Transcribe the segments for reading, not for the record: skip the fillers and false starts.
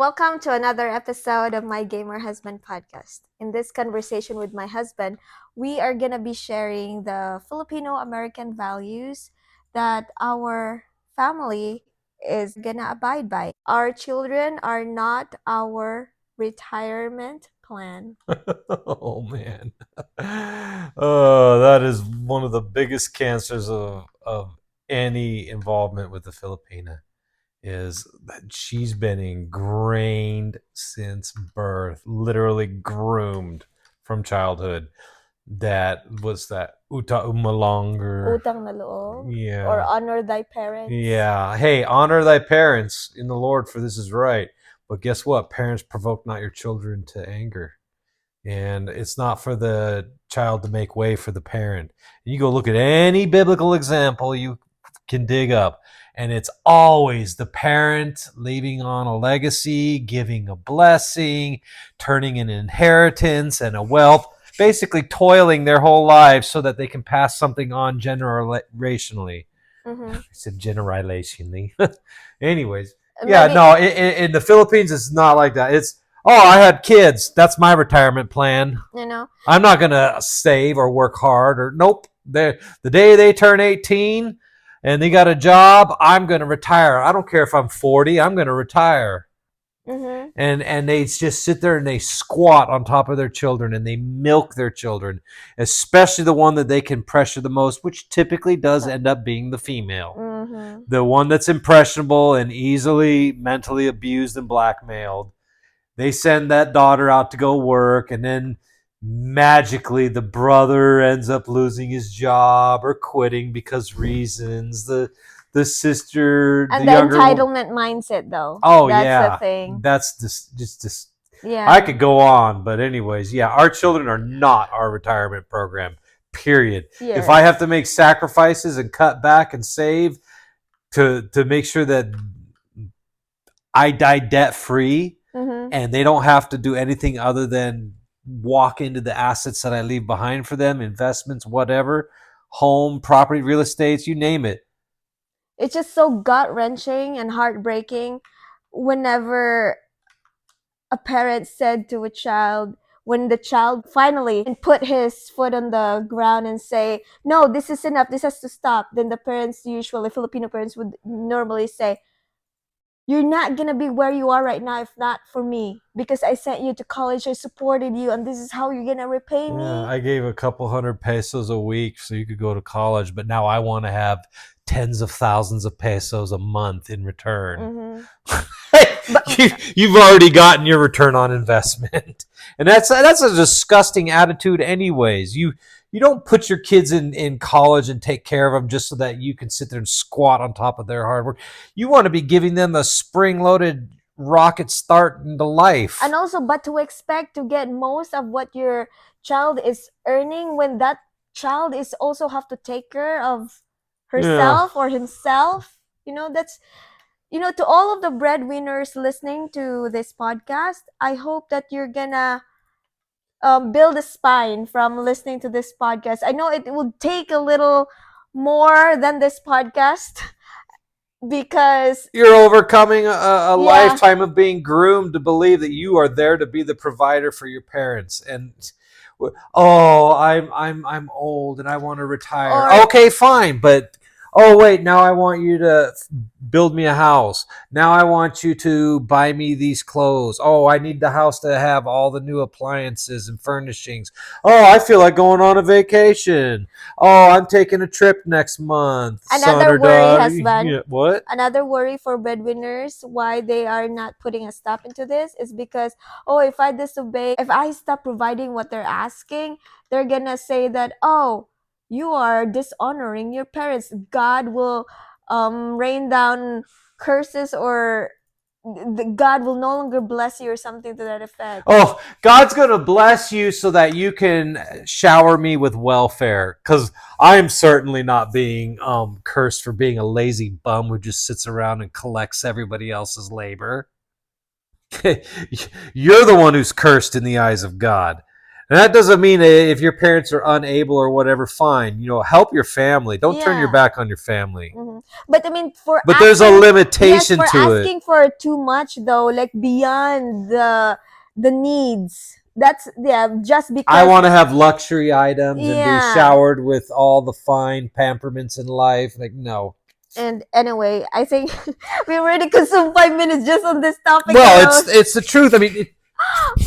Welcome to another episode of my Gamer Husband podcast. In this conversation with my husband, we are going to be sharing the Filipino American values that our family is going to abide by. Our children are not our retirement plan. Oh man. Oh, that is one of the biggest cancers of any involvement with the Filipina is that she's been ingrained since birth, literally groomed from childhood. That was that uta umalong. Utang na loob or Yeah. honor thy parents. Yeah. Hey, honor thy parents in the Lord, for this is right. But guess what? Parents provoke not your children to anger. And it's not for the child to make way for the parent. You go look at any biblical example you can dig up, and it's always the parent leaving on a legacy, giving a blessing, turning an inheritance and a wealth, basically toiling their whole lives so that they can pass something on generationally. Mm-hmm. I said generationally. Anyways, yeah, no, in the Philippines, it's not like that. It's, oh, I had kids. That's my retirement plan. I'm not going to save or work hard or nope. The day they turn 18 and they got a job, I'm going to retire. I don't care if I'm 40. I'm going to retire. Mm-hmm. And they just sit there and they squat on top of their children and they milk their children, especially the one that they can pressure the most, which typically does end up being the female. Mm-hmm. The one that's impressionable and easily mentally abused and blackmailed. They send that daughter out to go work, and then magically the brother ends up losing his job or quitting because reasons. The sister, and the the younger entitlement mindset, though. Oh, that's yeah. the thing. That's just Yeah. I could go on, but anyways, yeah, our children are not our retirement program. Period. Yes. If I have to make sacrifices and cut back and save to make sure that I die debt free, mm-hmm. and they don't have to do anything other than walk into the assets that I leave behind for them, investments, whatever, home, property, real estate, you name it. It's just so gut-wrenching and heartbreaking whenever a parent said to a child, when the child finally put his foot on the ground and say, no, this is enough, this has to stop, then the parents, usually Filipino parents, would normally say, you're not gonna be where you are right now if not for me, because I sent you to college, I supported you, and this is how you're gonna repay me. I gave a couple hundred pesos a week so you could go to college, but now I want to have tens of thousands of pesos a month in return. Mm-hmm. You've already gotten your return on investment, and that's a disgusting attitude anyways. You don't put your kids in college and take care of them just so that you can sit there and squat on top of their hard work. You want to be giving them a spring-loaded rocket start into life. And also, but to expect to get most of what your child is earning when that child is also have to take care of herself or himself, that's, to all of the breadwinners listening to this podcast, I hope that you're gonna build a spine from listening to this podcast. I know it will take a little more than this podcast because you're overcoming a lifetime of being groomed to believe that you are there to be the provider for your parents. And I'm old and I want to retire. Okay, fine, but oh wait, now I want you to build me a house. Now I want you to buy me these clothes. Oh, I need the house to have all the new appliances and furnishings. Oh, I feel like going on a vacation. Oh, I'm taking a trip next month. Another worry, husband. Yeah, what? Another worry for breadwinners why they are not putting a stop into this is because, oh, if I disobey, if I stop providing what they're asking, they're gonna say that, oh, you are dishonoring your parents. God will rain down curses, or God will no longer bless you, or something to that effect. Oh, God's going to bless you so that you can shower me with welfare, because I'm certainly not being cursed for being a lazy bum who just sits around and collects everybody else's labor. You're the one who's cursed in the eyes of God. And that doesn't mean if your parents are unable or whatever, fine. Help your family. Don't turn your Yeah. back on your family. But I mean, for But there's a asking, yes, limitation for to it. asking for too much though, like beyond the needs. That's just I because want to have luxury items and be yeah. showered with all the fine pamperments in life. Like, no. And anyway, I think we already consumed 5 minutes just on this topic Well, alone. it's the truth. I mean,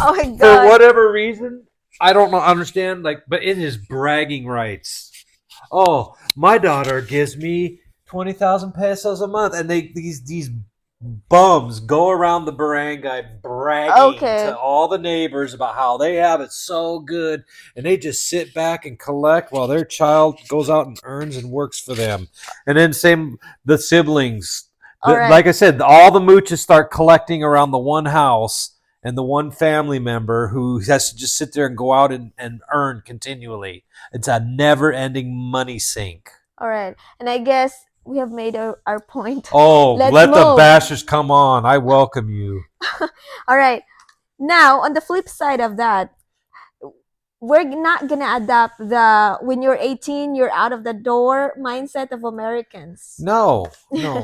Oh my for god. whatever reason, I don't understand. Like, but it is bragging rights. Oh, my daughter gives me 20,000 pesos a month, and these bums go around the barangay bragging to Okay. all the neighbors about how they have it so good, and they just sit back and collect while their child goes out and earns and works for them. And then same the siblings. All right. Like I said, all the mooches start collecting around the one house and the one family member who has to just sit there and go out and earn continually. It's a never-ending money sink. All right. And I guess we have made our point. Oh, Let's let the move. bashers come on. I welcome you. All right. Now, on the flip side of that, we're not gonna adapt the when you're 18, you're out of the door mindset of Americans. No,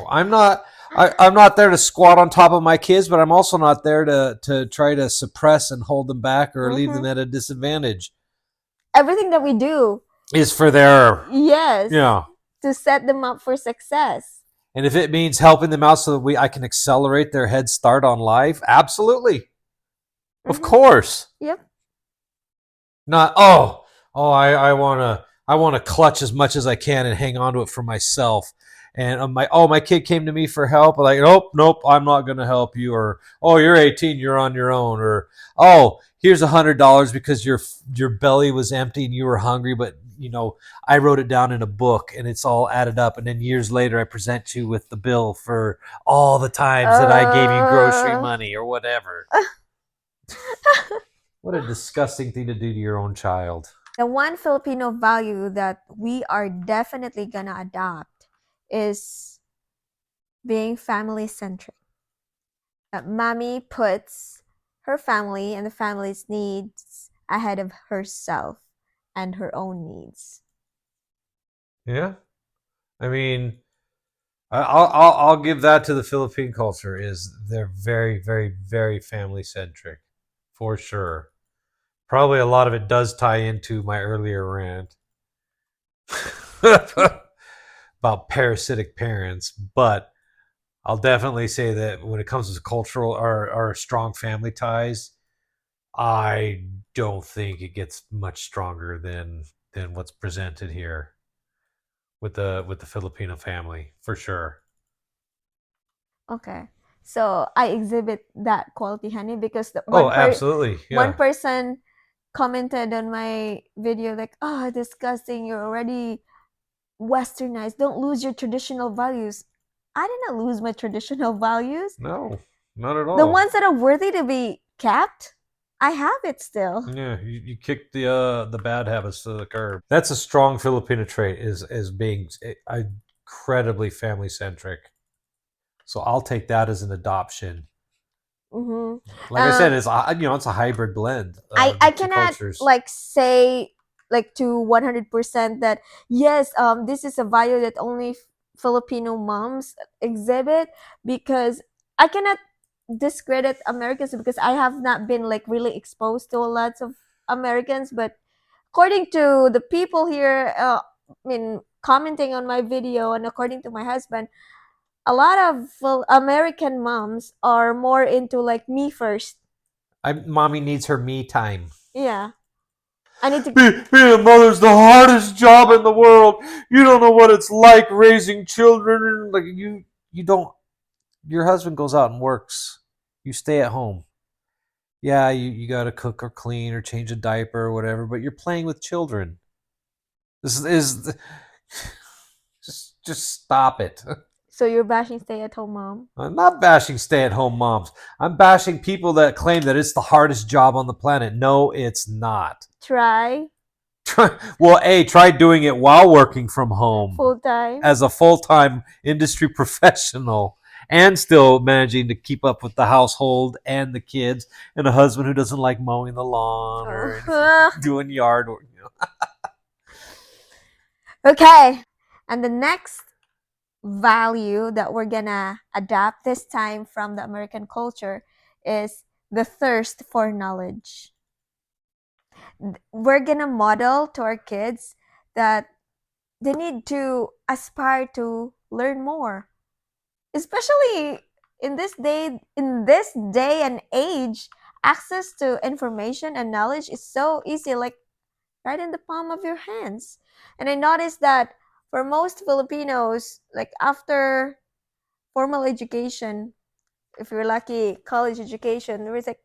I'm not. I'm not there to squat on top of my kids, but I'm also not there to try to suppress and hold them back or leave them at a disadvantage. Everything that we do Is for their yes, yeah. to set them up for success. And if it means helping them out so that I can accelerate their head start on life, absolutely, of course. Yep. Not I want to clutch as much as I can and hang on to it for myself. And my kid came to me for help. I'm like, nope, I'm not going to help you. Or you're 18, you're on your own. Or here's $100 because your belly was empty and you were hungry, but I wrote it down in a book and it's all added up. And then years later, I present you with the bill for all the times that I gave you grocery money or whatever. What a disgusting thing to do to your own child. The one Filipino value that we are definitely gonna adopt is being family-centric. Mommy puts her family and the family's needs ahead of herself and her own needs. Yeah, I mean, I'll give that to the Philippine culture. Is they're very, very, very family centric, for sure. Probably a lot of it does tie into my earlier rant about parasitic parents, but I'll definitely say that when it comes to cultural or strong family ties, I don't think it gets much stronger than what's presented here with the Filipino family, for sure. Okay. So I exhibit that quality, honey, because Absolutely. Yeah. one person commented on my video like, "Oh, disgusting! You're already westernized. Don't lose your traditional values." I did not lose my traditional values. No, not at all. The ones that are worthy to be kept, I have it still. Yeah, you kick the bad habits to the curb. That's a strong Filipino trait is being incredibly family centric. So I'll take that as an adoption. Like I said, it's a hybrid blend. I cannot say to 100% that yes, this is a value that only Filipino moms exhibit, because I cannot discredit Americans because I have not been really exposed to a lot of Americans, but according to the people here, I mean, commenting on my video, and according to my husband, a lot of American moms are more into me first. Mommy needs her me time. Yeah. I need to being a mother's the hardest job in the world. You don't know what it's like raising children. Like you don't. Your husband goes out and works. You stay at home. Yeah, you got to cook or clean or change a diaper or whatever, but you're playing with children. This is just stop it. So you're bashing stay-at-home mom? I'm not bashing stay-at-home moms. I'm bashing people that claim that it's the hardest job on the planet. No, it's not. Try. Well, try doing it while working from home. Full-time. As a full-time industry professional. and still managing to keep up with the household and the kids, and a husband who doesn't like mowing the lawn or anything, Oh. doing yard or Okay. And the next value that we're gonna adapt this time from the American culture is the thirst for knowledge. We're gonna model to our kids that they need to aspire to learn more, especially in this day and age. Access to information and knowledge is so easy, like right in the palm of your hands. And I noticed that for most Filipinos, like after formal education, if you're lucky, college education, it's like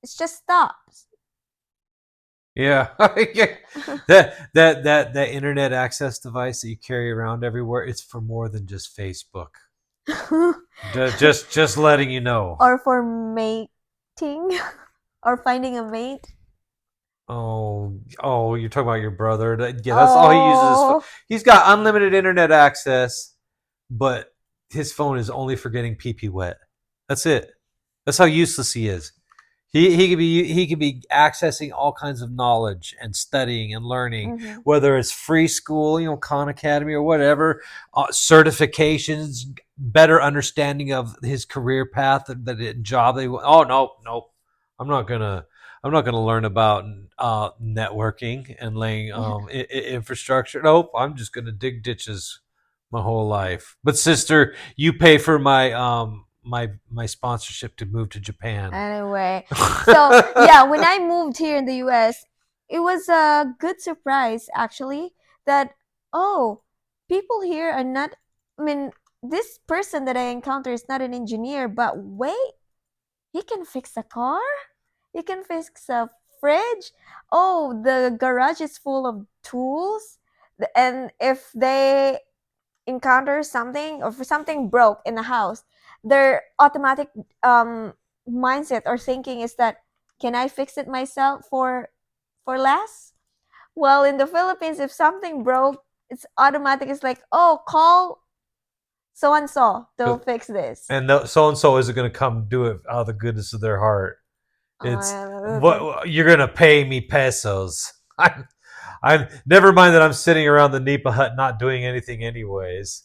it just stops. yeah. That internet access device that you carry around everywhere, it's for more than just Facebook. Just letting you know. Or for mating or finding a mate. Oh, you're talking about your brother. Yeah, that's all he uses. Oh. He's got unlimited internet access, but his phone is only for getting pee pee wet. That's it. That's how useless he is. He could be accessing all kinds of knowledge and studying and learning, Mm-hmm. whether it's free school, Khan Academy or whatever, certifications, better understanding of his career path, that job they want. Oh no, no, I'm not gonna. I'm not going to learn about networking and laying infrastructure. Nope, I'm just going to dig ditches my whole life. But sister, you pay for my sponsorship to move to Japan. Anyway, so yeah, when I moved here in the US, it was a good surprise actually that, oh, people here are not, I mean, this person that I encounter is not an engineer, but wait, he can fix a car? He can fix a fridge? Oh, the garage is full of tools. And if they encounter something or if something broke in the house, their automatic mindset or thinking is that, can I fix it myself for less? Well, in the Philippines, if something broke, it's automatic. It's like, oh, call so and so to fix this. And so and so isn't going to come do it out of the goodness of their heart. It's what you're going to pay me pesos. I'm never mind that I'm sitting around the Nipa hut not doing anything anyways.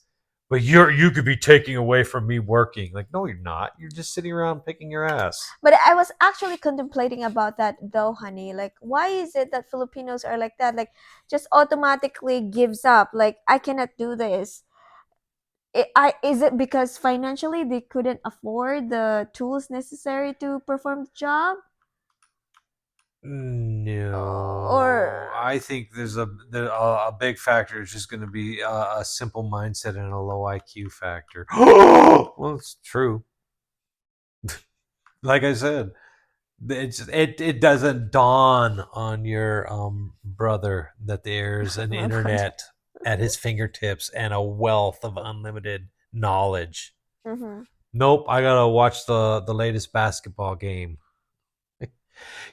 But you could be taking away from me working. Like, no, you're not. You're just sitting around picking your ass. But I was actually contemplating about that though, honey. Like, why is it that Filipinos are like that? Like, just automatically gives up. Like, I cannot do this. Is it because financially they couldn't afford the tools necessary to perform the job? No, Or I think a big factor is just going to be a simple mindset and a low IQ factor. Well, it's true. Like I said, it doesn't dawn on your brother that there's an my brother. internet at his fingertips and a wealth of unlimited knowledge. Mm-hmm. Nope, I gotta watch the latest basketball game.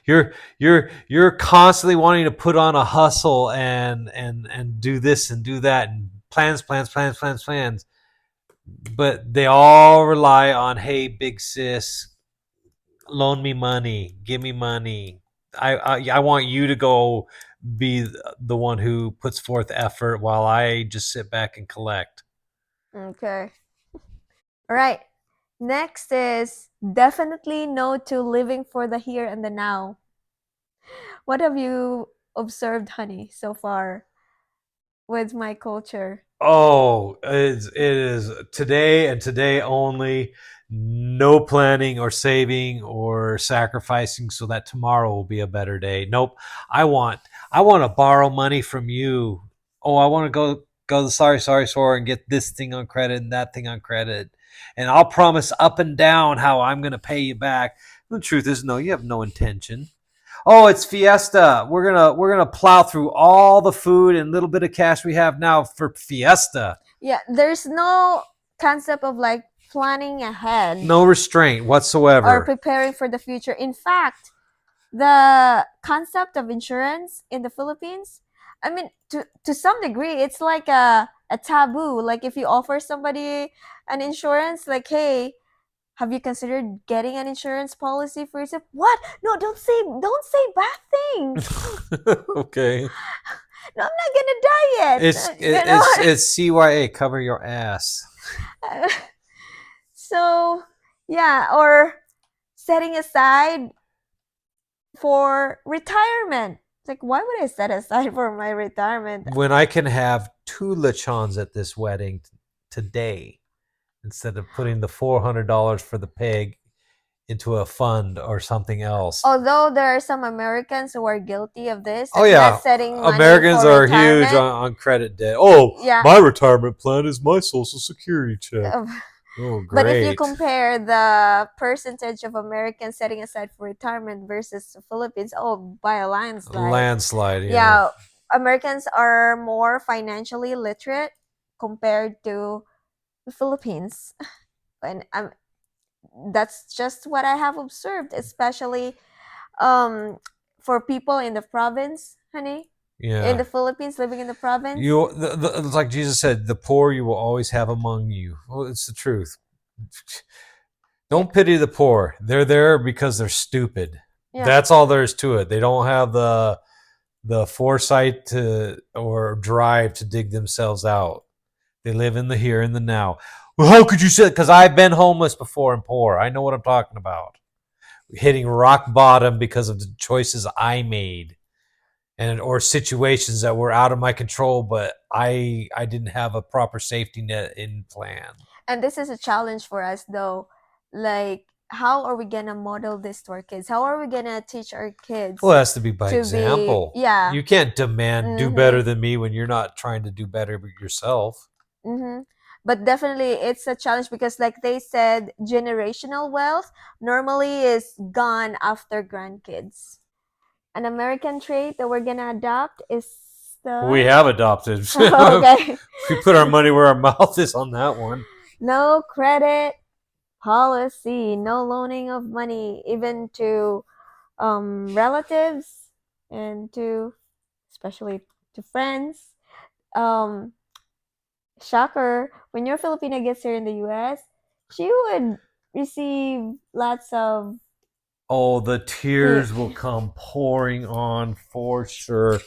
You're constantly wanting to put on a hustle and do this and do that and plans, but they all rely on, hey, big sis, loan me money, give me money. I want you to go be the one who puts forth effort while I just sit back and collect. Okay. All right. Next is definitely no to living for the here and the now. What have you observed, honey, so far with my culture? Oh, it is today and today only. No planning or saving or sacrificing so that tomorrow will be a better day. Nope. I want to borrow money from you. Oh, I want to go to the sorry store and get this thing on credit and that thing on credit. And I'll promise up and down how I'm going to pay you back. The truth is, no, you have no intention. Oh, it's Fiesta. We're gonna plow through all the food and little bit of cash we have now for Fiesta. Yeah, there's no concept of like planning ahead No restraint or whatsoever. preparing for the future. In fact, the concept of insurance in the Philippines, I mean, to some degree, it's like a a taboo. Like if you offer somebody an insurance, like, hey, have you considered getting an insurance policy for yourself? What? No, don't say bad things. Okay. No, I'm not gonna die yet. It's You it, know. it's CYA, cover your ass. So yeah, or setting aside for retirement. It's like, why would I set aside for my retirement? When I can have two lechons at this wedding today instead of putting the $400 for the pig into a fund or something else. Although there are some Americans who are guilty of this, Oh like yeah, not setting money Americans for are huge retirement. on credit debt. Oh, Yeah. my retirement plan is my social security check. Oh, But if you great. compare the percentage of Americans setting aside for retirement versus the Philippines, oh, by a landslide. Landslide, yeah. Yeah, Americans are more financially literate compared to the Philippines. And that's just what I have observed, especially for people in the province, honey. Yeah. In the Philippines, living in the province. It's like Jesus said, the poor you will always have among you. Well, it's the truth. Don't pity the poor. They're there because they're stupid. Yeah. That's all there is to it. They don't have the foresight to or drive to dig themselves out. They live in the here and the now. Well, how could you say? Because I've been homeless before and poor. I know what I'm talking about. Hitting rock bottom because of the choices I made, and or situations that were out of my control, but I didn't have a proper safety net in plan. And this is a challenge for us, though. Like, how are we gonna model this to our kids? How are we gonna teach our kids? Well, it has to be by example. Yeah. You can't demand do better than me when you're not trying to do better yourself. But definitely it's a challenge because, like they said, generational wealth normally is gone after grandkids. An American trait that we're gonna adopt is we have adopted. Okay. We put our money where our mouth is on that one. No credit policy, no loaning of money, even to relatives and to, especially to friends. Shocker, when your Filipina gets here in the US, she would receive lots of the tears will come pouring on for sure.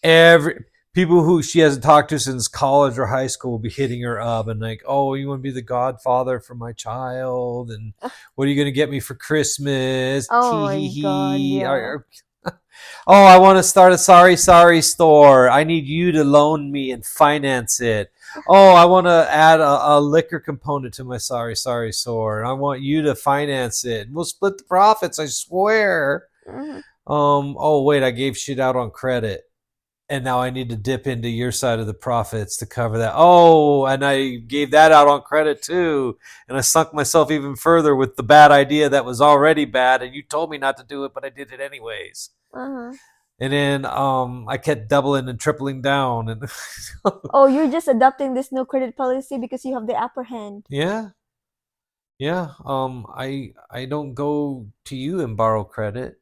Every people who she hasn't talked to since college or high school will be hitting her up and like, oh, you want to be the godfather for my child, and what are you going to get me for Christmas? Oh my God, yeah. Oh, I want to start a sorry store. I need you to loan me and finance it. Oh, I want to add a liquor component to my sorry store, and I want you to finance it. We'll split the profits, I swear. Oh wait, I gave shit out on credit, and now I need to dip into your side of the profits to cover that. Oh, and I gave that out on credit too, and I sunk myself even further with the bad idea that was already bad, and you told me not to do it, but I did it anyways. And then I kept doubling and tripling down, and oh, you're just adopting this no credit policy because you have the upper hand. Yeah. I don't go to you and borrow credit.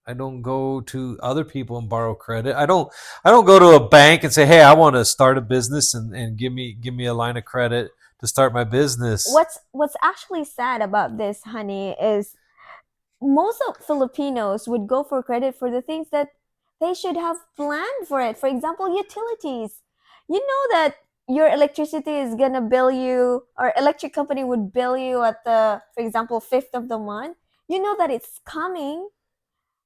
I don't go to other people and borrow credit. I don't go to a bank and say, hey, I want to start a business and give me a line of credit to start my business. What's actually sad about this, honey, is most of Filipinos would go for credit for the things that they should have planned for it. For example, utilities. You know that your electricity is gonna bill you, or electric company would bill you at the, for example, 5th of the month. You know that it's coming.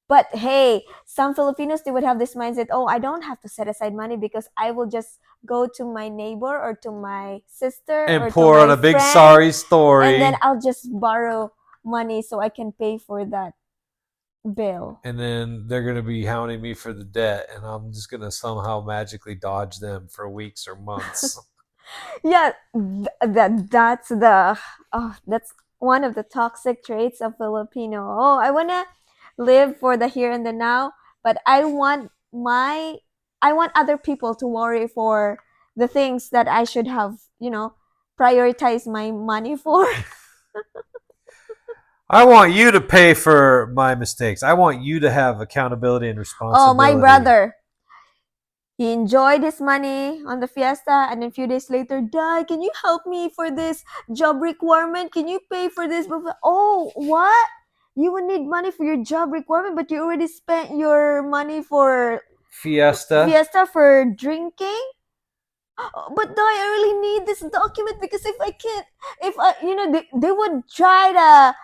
But hey, some Filipinos, they would have this mindset, oh, I don't have to set aside money because I will just go to my neighbor or to my sister and or pour to on my a big friend, sorry story. and then I'll just borrow money so I can pay for that bill. And then they're going to be hounding me for the debt, and I'm just going to somehow magically dodge them for weeks or months. Yeah, that's one of the toxic traits of Filipino. Oh, I want to live for the here and the now, but I want other people to worry for the things that I should have, prioritize my money for. I want you to pay for my mistakes. I want you to have accountability and responsibility. Oh, my brother. He enjoyed his money on the fiesta, and then a few days later, Dad, can you help me for this job requirement? Can you pay for this? Oh, what? You would need money for your job requirement, but you already spent your money for Fiesta. fiesta for drinking? Oh, but Dad, I really need this document because if I can't, if I, they would try to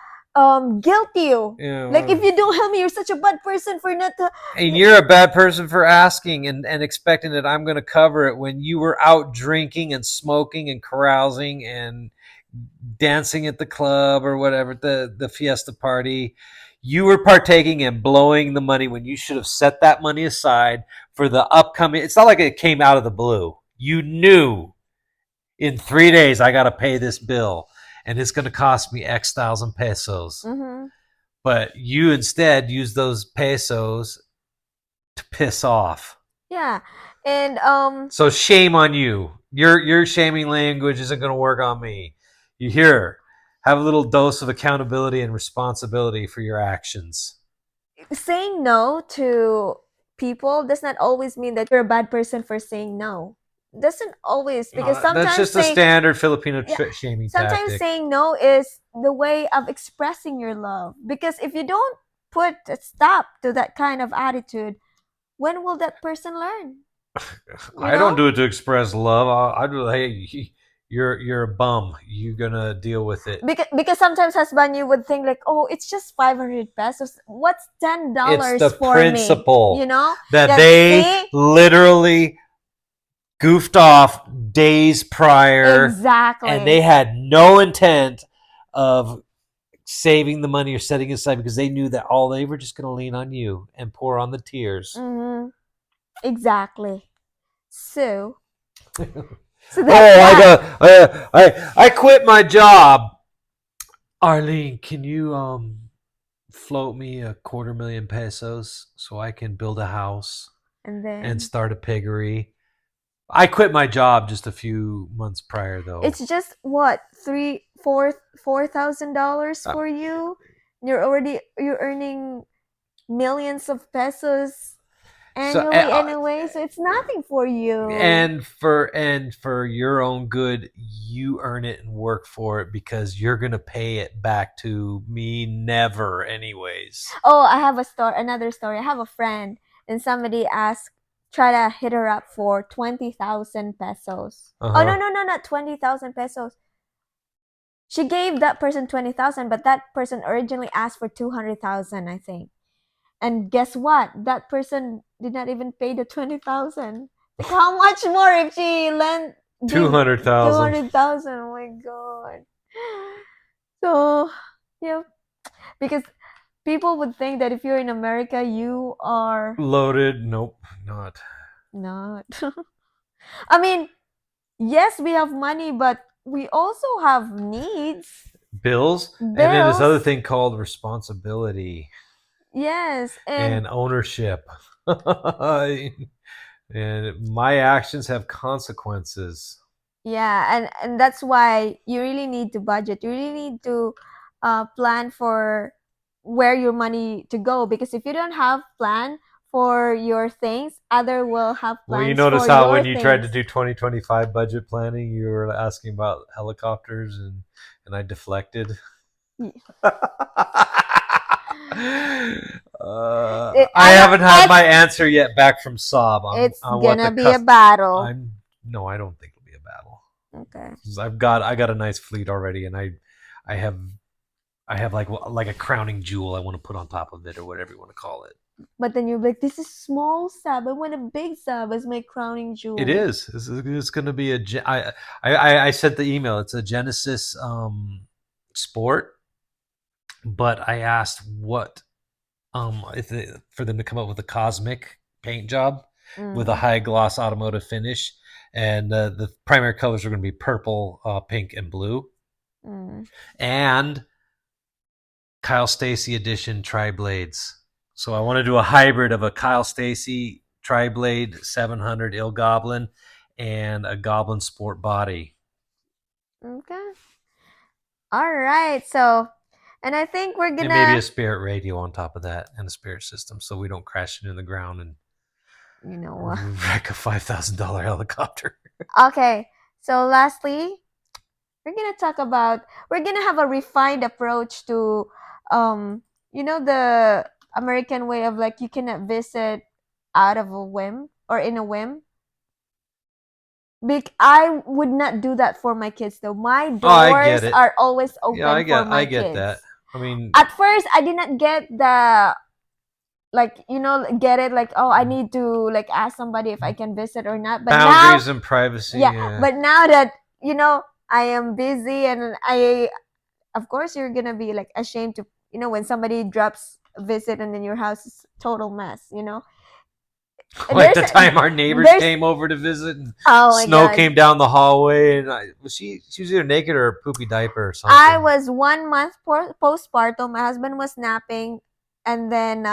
guilt you. Yeah, Like, well, if you don't help me, you're such a bad person for not to. and you're a bad person for asking and expecting that I'm going to cover it when you were out drinking and smoking and carousing and dancing at the club or whatever, the fiesta party. You were partaking and blowing the money when you should have set that money aside for the upcoming. It's not like it came out of the blue. You knew in 3 days I got to pay this bill and it's going to cost me X thousand pesos. Mm-hmm. But you instead use those pesos to piss off. Yeah, and So shame on you. Your shaming language isn't going to work on me. You hear? Have a little dose of accountability and responsibility for your actions. saying no to people does not always mean that you're a bad person for saying no. Doesn't always, because That's sometimes just a saying, standard Filipino yeah, shaming sometimes tactic. saying no is the way of expressing your love. Because if you don't put a stop to that kind of attitude, when will that person learn? You I don't know? do it to express love. I do. Hey, you're a bum. You gonna deal with it. Because sometimes husband, you would think like, oh, it's just 500 pesos. What's ten It's dollars the for me? principle that That, they see, literally goofed off days prior, and they exactly. had no intent of saving the money or setting it aside because they knew that all they were just going to lean on you and pour on the tears. Mm-hmm. Exactly. So, so that's Oh, why. I quit my job. Arlene, can you float me a 250,000 pesos so I can build a house And and then start a piggery? I quit my job just a few months prior, though. it's just what, $4,000 Uh, for you. You're earning millions of pesos so, annually anyway, so it's nothing for you. and for your own good, you earn it and work for it because you're gonna pay it back to me never, anyways. Oh, I have another story. I have a friend, and somebody asked, try to hit her up for 20,000 pesos. Uh Oh, no, huh. no, no, not 20,000 pesos. She gave that person 20,000, but that person originally asked for 200,000, I think. And guess what? That person did not even pay the 20,000. Like, how much more if she Two gave hundred thousand 200,000? Oh my god. So, yeah, because people would think that if you're in America, you are loaded. Nope, not not. I mean, yes, we have money, but we also have needs, bills. And then this bills. other thing called responsibility Yes, and and ownership. And my actions have consequences. yeah, and that's why you really need to budget. You really need to plan for where your money to go, because if you don't have plan for your things, other will have Well, you plans notice for how your when you tried to things. do 2025 budget planning, you were asking about helicopters and I deflected. Y- I I know haven't had my answer yet back from Saab it's on what gonna the be a cus. battle. I'm no, I don't think it'll be a battle. Okay. 'Cause I got a nice fleet already, and I have I have like a crowning jewel I want to put on top of it or whatever you want to call it. But then you're like, this is small sub. I want a big sub as my crowning It jewel. is. It's going to be I sent the email. It's a Genesis Sport, but I asked what for them to come up with a cosmic paint job with a Mm, high gloss automotive finish, and the primary colors are going to be purple, pink, and blue, mm. and Kyle Stacy edition tri blades. So I want to do a hybrid of a Kyle Stacy tri blade 700 Il Goblin and a Goblin Sport body. Okay. All right. So, and I think we're And maybe gonna. a Spirit radio on top of that and a Spirit system so we don't crash it in the ground and you know. Wreck a $5,000 helicopter. Okay, so lastly, we're gonna have a refined approach to um the American way of like you cannot visit out of a whim or in a whim. I would not do that for my kids though. My Oh, I get doors it. are always Yeah, open for I my get that. kids. I mean, At first I did not get the like get it like, oh, I need to like ask somebody if I can visit or not. But now, boundaries and privacy. yeah, Yeah. but now that I am busy, and I of course you're gonna be like ashamed to when somebody drops a visit and then your house is total mess. Like There's the time our neighbors there's came over to visit and oh my snow god. came down the hallway and she was either naked or a poopy diaper or I something. was 1 month postpartum. My husband was napping, and then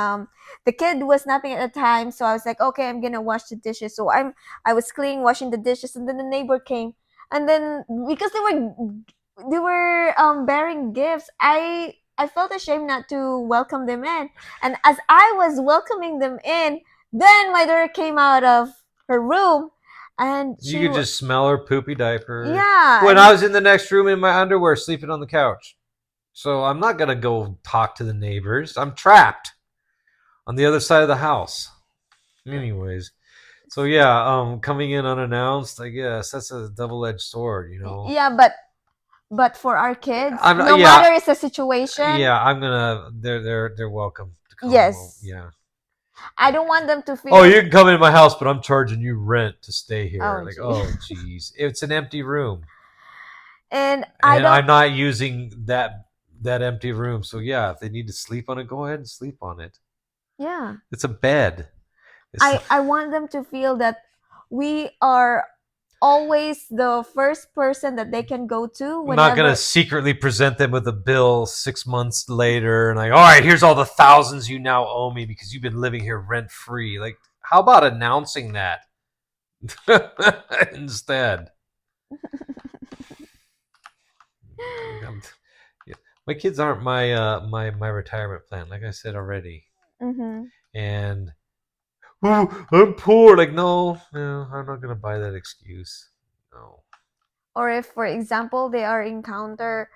the kid was napping at the time. So I was like, okay, I'm gonna wash the dishes. So I was cleaning, washing the dishes, and then the neighbor came, and then because they were bearing gifts, I felt ashamed not to welcome them in, and as I was welcoming them in, then my daughter came out of her room, and You could just smell her poopy diaper. yeah, When and I was in the next room in my underwear sleeping on the couch. So I'm not going to go talk to the neighbors. I'm trapped on the other side of the house. Anyways. So yeah, coming in unannounced, I guess that's a double-edged sword, you know. yeah, but for our kids, I'm no yeah, matter it's a situation, yeah, I'm gonna. They're welcome to come. yes, Yeah. I don't want them to Oh, feel. you can come into my house, but I'm charging you rent to stay here. Oh Like, gee. oh, geez, it's an empty room, And I and don't. I'm not using that empty room. So yeah, if they need to sleep on it, go ahead and sleep on it. Yeah, It's a bed. It's I want them to feel that we are always the first person that they can go to I'm not gonna whenever. secretly present them with a bill 6 months later and like, all right, here's all the thousands you now owe me because you've been living here rent free. Like, how about announcing that instead? Yeah. My kids aren't my retirement plan, like I said already. Mm-hmm. And oh, I'm poor. Like, no, no, I'm not gonna buy that excuse. No. Or if, for example, they are encounter,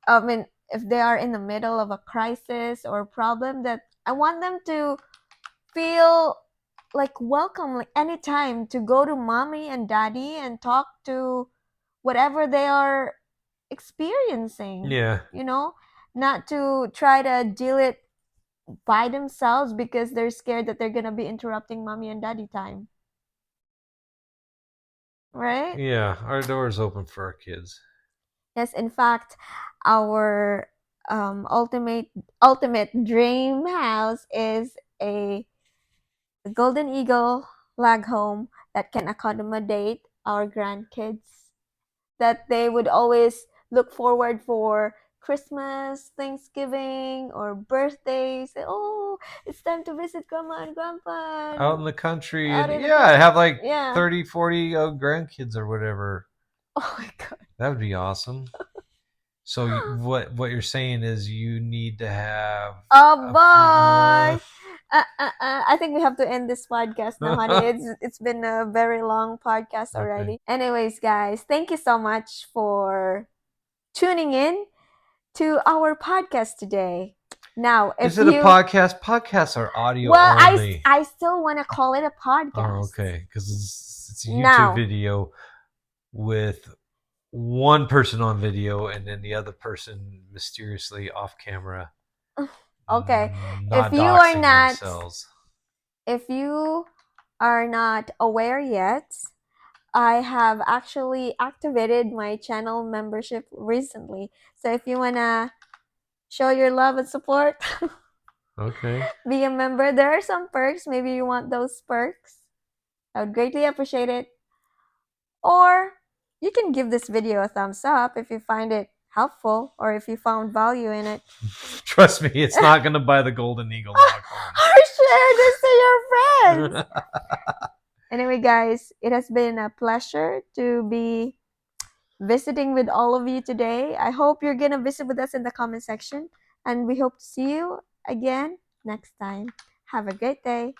I mean, if they are in the middle of a crisis or problem, that I want them to feel like welcome, like anytime to go to mommy and daddy and talk to whatever they are experiencing, Yeah. you know, not to try to deal it by themselves because they're scared that they're gonna be interrupting mommy and daddy time, right? Yeah. Our door is open for our kids. Yes, in fact, our ultimate dream house is a golden eagle lag home that can accommodate our grandkids, that they would always look forward for Christmas, Thanksgiving, or birthdays. Oh, it's time to visit grandma and grandpa Out in and the country, out and in the yeah, I country. have like Yeah. 30, 40 grandkids or whatever. Oh my god. That would be awesome. So what you're saying is you need to have Oh a boy. I think we have to end this podcast now, honey. It's been a very long podcast Okay. already. Anyways, guys, thank you so much for tuning in to our podcast today. Now, Is if it a you podcast? Podcasts are audio well, only. I still want to call it a Oh, podcast. okay. Because it's a YouTube Now, video with one person on video and then the other person mysteriously off camera, okay, if not you are doxing not themselves. if you are not aware yet, I have actually activated my channel membership recently. So if you wanna show your love and support, Okay. be a member. There are some perks. Maybe you want those perks. I would greatly appreciate it. Or you can give this video a thumbs up if you find it helpful or if you found value in it. Trust me, it's not going to buy the Golden Eagle log Or share this to your friends. home. Anyway, guys, it has been a pleasure to be visiting with all of you today. I hope you're gonna visit with us in the comment section, and we hope to see you again next time. Have a great day.